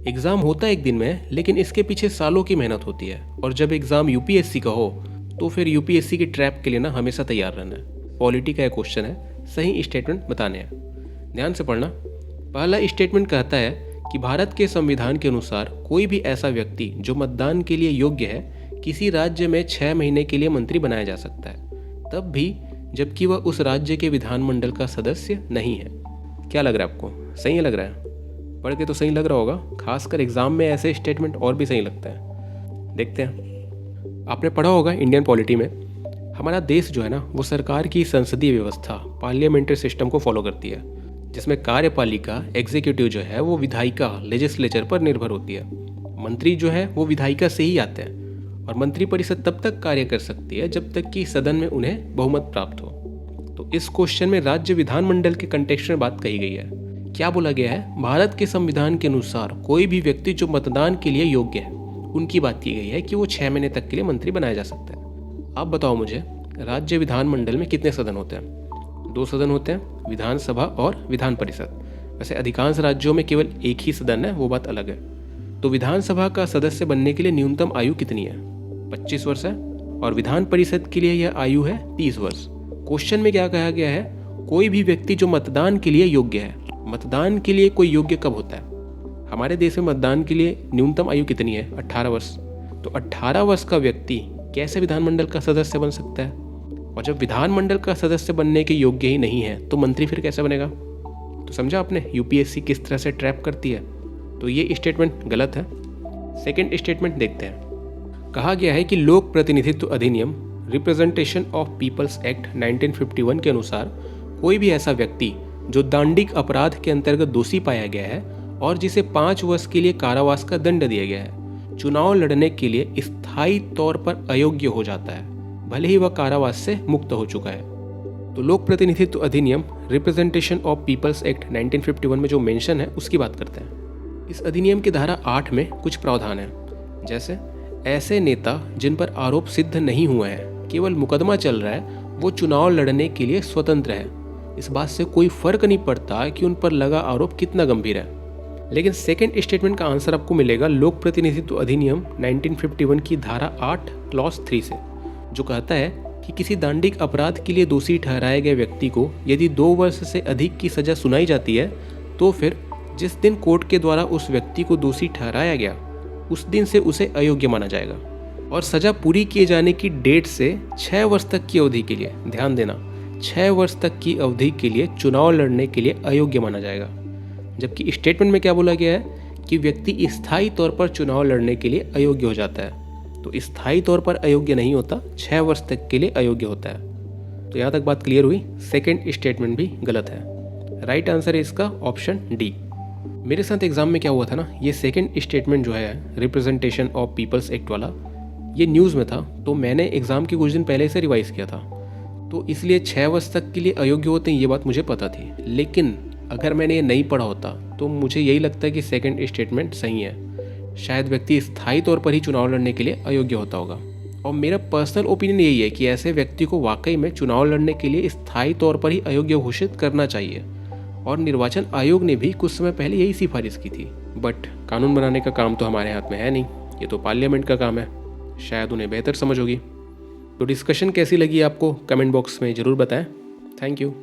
Exam होता है एक दिन में, लेकिन इसके पीछे सालों की मेहनत होती है। और जब एग्ज़ाम यूपीएससी का हो तो फिर यूपीएससी की ट्रैप के लिए ना हमेशा तैयार रहना है। पॉलिटी का एक क्वेश्चन है, सही स्टेटमेंट बताने हैं। ध्यान से पढ़ना। पहला स्टेटमेंट कहता है कि भारत के संविधान के अनुसार कोई भी ऐसा व्यक्ति जो मतदान के लिए योग्य है किसी राज्य में 6 महीने के लिए मंत्री बनाया जा सकता है, तब भी जबकि वह उस राज्य के विधानमंडल का सदस्य नहीं है। क्या लग रहा है आपको? सही लग रहा है? पढ़ के तो सही लग रहा होगा, खासकर एग्जाम में ऐसे स्टेटमेंट और भी सही लगता है। देखते हैं। आपने पढ़ा होगा इंडियन पॉलिटी में हमारा देश जो है ना वो सरकार की संसदीय व्यवस्था पार्लियामेंट्री सिस्टम को फॉलो करती है, जिसमें कार्यपालिका एग्जीक्यूटिव जो है वो विधायिका लेजिस्लेचर पर निर्भर होती है। मंत्री जो है वो विधायिका से ही आते हैं और मंत्री परिषद तब तक कार्य कर सकती है जब तक कि सदन में उन्हें बहुमत प्राप्त हो। तो इस क्वेश्चन में राज्य विधानमंडल के कंटेक्स्ट में बात कही गई है। क्या बोला गया है? भारत के संविधान के अनुसार कोई भी व्यक्ति जो मतदान के लिए योग्य है उनकी बात की गई है कि वो 6 महीने तक के लिए मंत्री बनाया जा सकता है। आप बताओ मुझे, राज्य विधानमंडल में कितने सदन होते हैं? 2 सदन होते हैं, विधानसभा और विधान परिषद। वैसे अधिकांश राज्यों में केवल एक ही सदन है, वो बात अलग है। तो विधानसभा का सदस्य बनने के लिए न्यूनतम आयु कितनी है? 25 वर्ष है। और विधान परिषद के लिए यह आयु है 30 वर्ष। क्वेश्चन में क्या कहा गया है? कोई भी व्यक्ति जो मतदान के लिए योग्य है। मतदान के लिए कोई योग्य कब होता है? हमारे देश में मतदान के लिए न्यूनतम आयु कितनी है? 18 वर्ष। तो 18 वर्ष का व्यक्ति कैसे विधानमंडल का सदस्य बन सकता है? और जब विधानमंडल का सदस्य बनने के योग्य ही नहीं है तो मंत्री फिर कैसे बनेगा? तो समझा आपने यूपीएससी किस तरह से ट्रैप करती है। तो ये स्टेटमेंट गलत है। सेकंड स्टेटमेंट देखते हैं। कहा गया है कि लोक प्रतिनिधित्व अधिनियम रिप्रेजेंटेशन ऑफ पीपल्स एक्ट 1951 के अनुसार कोई भी ऐसा व्यक्ति जो दांडिक अपराध के अंतर्गत दोषी पाया गया है और जिसे 5 वर्ष के लिए कारावास का दंड दिया गया है, चुनाव लड़ने के लिए स्थायी तौर पर अयोग्य हो जाता है, भले ही वह कारावास से मुक्त हो चुका है। तो लोक प्रतिनिधित्व अधिनियम रिप्रेजेंटेशन ऑफ पीपल्स एक्ट 1951 में जो मेंशन है उसकी बात करते हैं। इस अधिनियम की धारा 8 में कुछ प्रावधान है, जैसे ऐसे नेता जिन पर आरोप सिद्ध नहीं हुए हैं, केवल मुकदमा चल रहा है, वो चुनाव लड़ने के लिए स्वतंत्र है। इस बात से कोई फर्क नहीं पड़ता कि उन पर लगा आरोप कितना गंभीर है। लेकिन सेकंड स्टेटमेंट का आंसर आपको मिलेगा लोक प्रतिनिधित्व अधिनियम 1951 की धारा 8 क्लॉज 3 से, जो कहता है कि किसी दांडिक अपराध के लिए दोषी ठहराए गए व्यक्ति को यदि 2 वर्ष से अधिक की सजा सुनाई जाती है तो फिर जिस दिन कोर्ट के द्वारा उस व्यक्ति को दोषी ठहराया गया उस दिन से उसे अयोग्य माना जाएगा और सजा पूरी किए जाने की डेट से 6 वर्ष तक की अवधि के लिए, ध्यान देना, 6 वर्ष तक की अवधि के लिए चुनाव लड़ने के लिए अयोग्य माना जाएगा। जबकि स्टेटमेंट में क्या बोला गया है कि व्यक्ति स्थायी तौर पर चुनाव लड़ने के लिए अयोग्य हो जाता है। तो स्थायी तौर पर अयोग्य नहीं होता, 6 वर्ष तक के लिए अयोग्य होता है। तो यहाँ तक बात क्लियर हुई। सेकंड स्टेटमेंट भी गलत है। राइट आंसर है इसका ऑप्शन डी। मेरे साथ एग्जाम में क्या हुआ था ना, ये सेकंड स्टेटमेंट जो है रिप्रेजेंटेशन ऑफ पीपल्स एक्ट वाला, ये न्यूज़ में था, तो मैंने एग्ज़ाम के कुछ दिन पहले से रिवाइज़ किया था, तो इसलिए 6 वर्ष तक के लिए अयोग्य होते हैं ये बात मुझे पता थी। लेकिन अगर मैंने ये नहीं पढ़ा होता तो मुझे यही लगता है कि सेकंड स्टेटमेंट सही है। शायद व्यक्ति स्थायी तौर पर ही चुनाव लड़ने के लिए अयोग्य होता होगा। और मेरा पर्सनल ओपिनियन यही है कि ऐसे व्यक्ति को वाकई में चुनाव लड़ने के लिए स्थायी तौर पर ही अयोग्य घोषित करना चाहिए। और निर्वाचन आयोग ने भी कुछ समय पहले यही सिफारिश की थी। बट कानून बनाने का काम तो हमारे हाथ में है नहीं, ये तो पार्लियामेंट का काम है। शायद उन्हें बेहतर समझ होगी। तो डिस्कशन कैसी लगी आपको कमेंट बॉक्स में ज़रूर बताएं। Thank you.